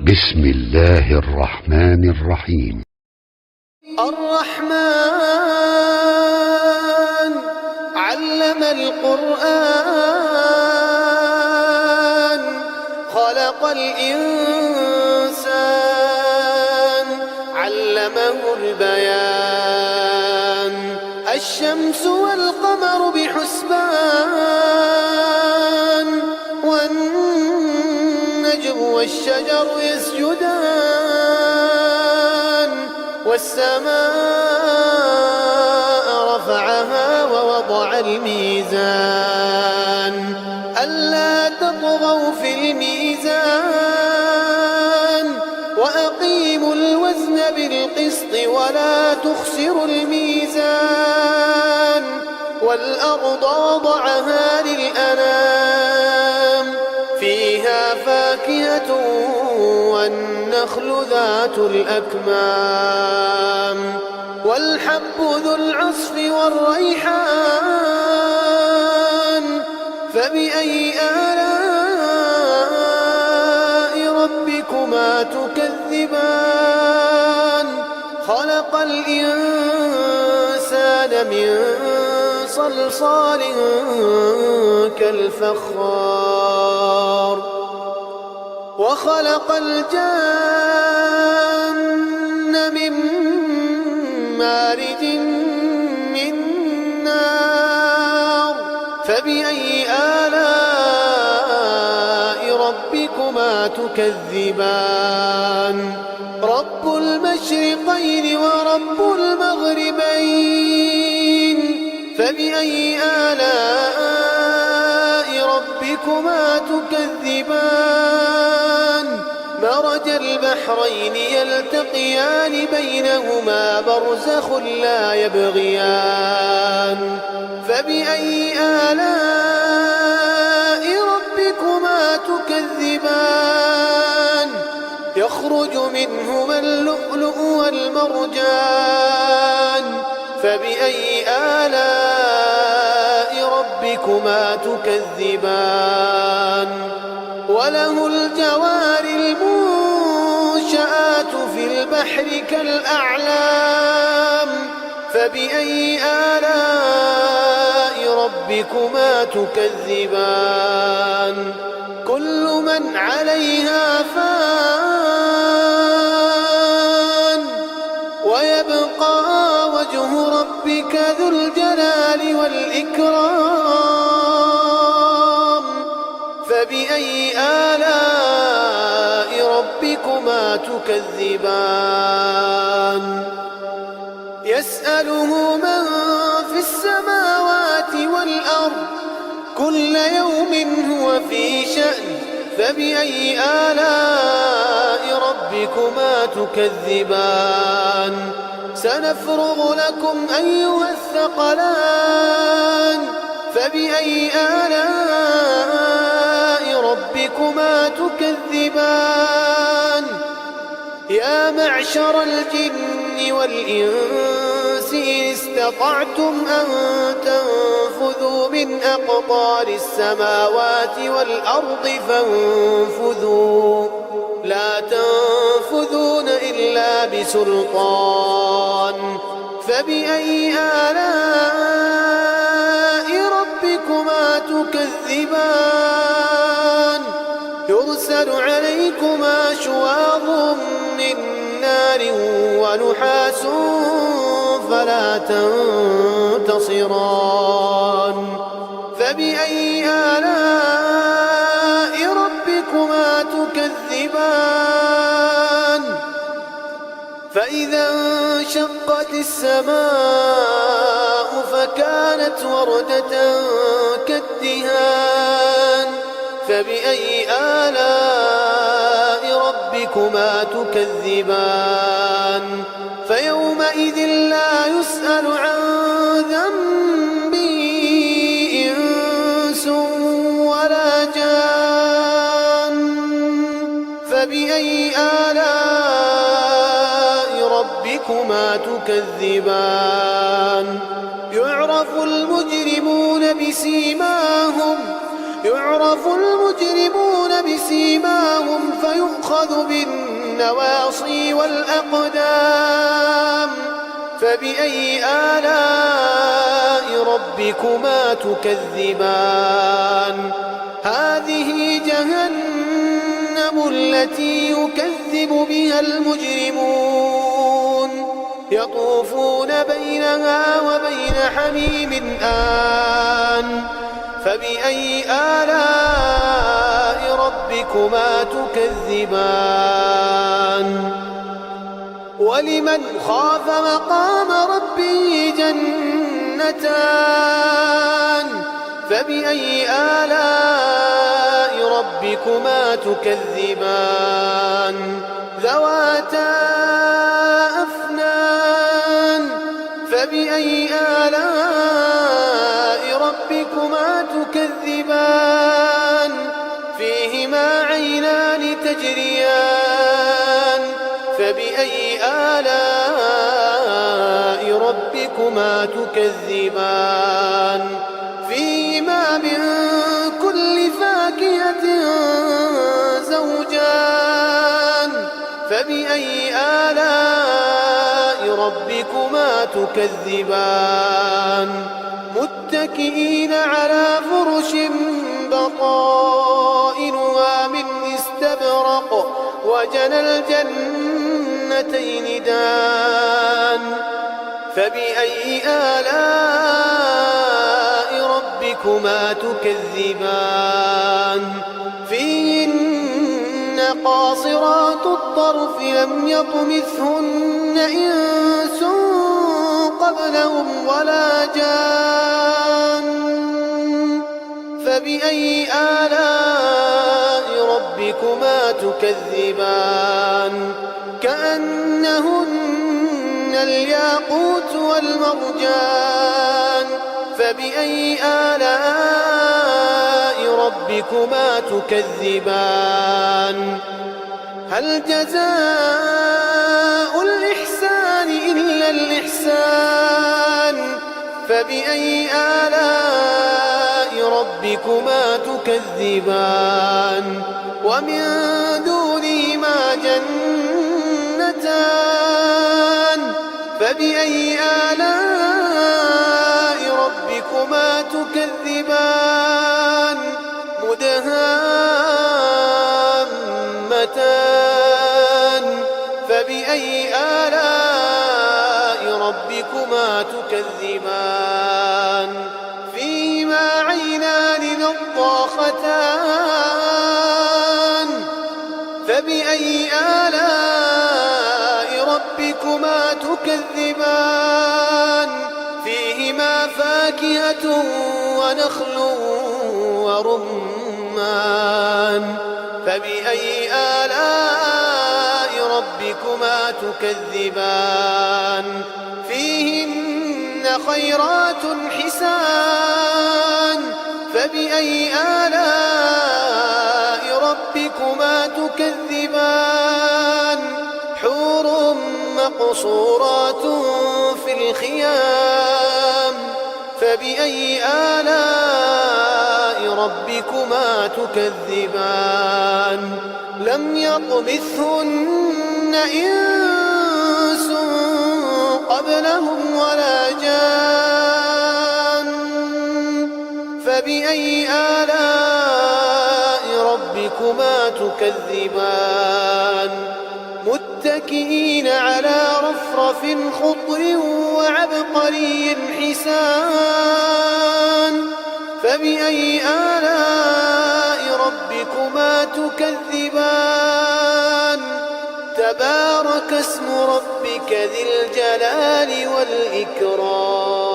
بسم الله الرحمن الرحيم. الرحمن علم القرآن خلق الإنسان علمه البيان الشمس والقمر بحسبان والنجم والشجر يسجدان والسماء رفعها ووضع الميزان ألا تطغوا في الميزان وأقيموا الوزن بالقسط ولا تخسروا الميزان والأرض وضعها للأنام فيها فاكهة والنخل ذات الأكمام والحب ذو العصف والريحان فبأي آلاء ربكما تكذبان خلق الإنسان من صلصال كالفخار وخلق الجن من مارج من نار فبأي آلاء ربكما تكذبان رب المشرقين ورب المغربين فبأي آلاء ربكما تكذبان مرج البحرين يلتقيان بينهما برزخ لا يبغيان فبأي آلاء ربكما تكذبان يخرج منهما اللؤلؤ والمرجان فبأي آلاء ربكما تكذبان وله الجوار المنشآت في البحر كالأعلام فبأي آلاء ربكما تكذبان كل من عليها فان ويبقى وجه ربك ذو الجلال والإكرام فبأي آلاء ربكما تكذبان يسأله من في السماوات والأرض كل يوم هو في شأن فبأي آلاء ربكما تكذبان سنفرغ لكم أيها الثقلان فبأي آلاء ربكما تكذبان يا معشر الجن والإنس إن استطعتم أن تنفذوا من أقطار السماوات والأرض فانفذوا لا تنفذون إلا بسلطان فبأي آلاء ربكما تكذبان يرسل عليكما شواظ من نار ونحاس فلا تنتصران فبأي آلاء ربكما تكذبان فإذا انشقت السماء فكانت وردة كالدهان فبأي آلاء ربكما تكذبان فيومئذ لا يسأل عن ذنبه إنس ولا جان فبأي آلاء ربكما تكذبان يعرف المجرمون بسيماهم بسيماهم فيؤخذ بالنار النواصي والأقدام فبأي آلاء ربكما تكذبان هذه جهنم التي يكذب بها المجرمون يطوفون بينها وبين حميم آن فبأي آلاء ربكما تكذبان ولمن خاف مقام ربه جنتان فبأي آلاء ربكما تكذبان ذواتا أفنان فبأي آلاء ربكما تكذبان فيهما عينان تجريان فبأي آلاء ربكما تكذبان فيهما من كل فاكهة زوجان فبأي آلاء ربكما تكذبان متكئين على فرش بطائنها من استبرق وجنى الجنتين دان فبأي آلاء ربكما تكذبان فيهن قاصرات الطرف لم يطمثهن إنس قبلهم ولا جان فبأي آلاء ربكما تكذبان كأنهن الياقوت والمرجان فبأي آلاء ربكما تكذبان هل جزاء الإحسان إلا الإحسان فبأي آلاء ربكما تكذبان ومن دونهما جنتان فبأي آلاء ربكما تكذبان مدهامتان فبأي آلاء ربكما تكذبان فيهما عينان نضاختان فبأي آلاء ربكما تكذبان فيهما فاكهة ونخل ورمان فبأي آلاء ربكما تكذبان فيهن خيرات حسان فبأي آلاء ربكما تكذبان حور مقصورات في الخيام فبأي آلاء ربكما تكذبان لم يطمثهن إنس قبلهم ولا جان فبأي آلاء ربكما تكذبان متكئين على رفرف خضر وعبقري حسان فبأي آلاء ربكما تكذبان تبارك اسم ربك ذي الجلال والإكرام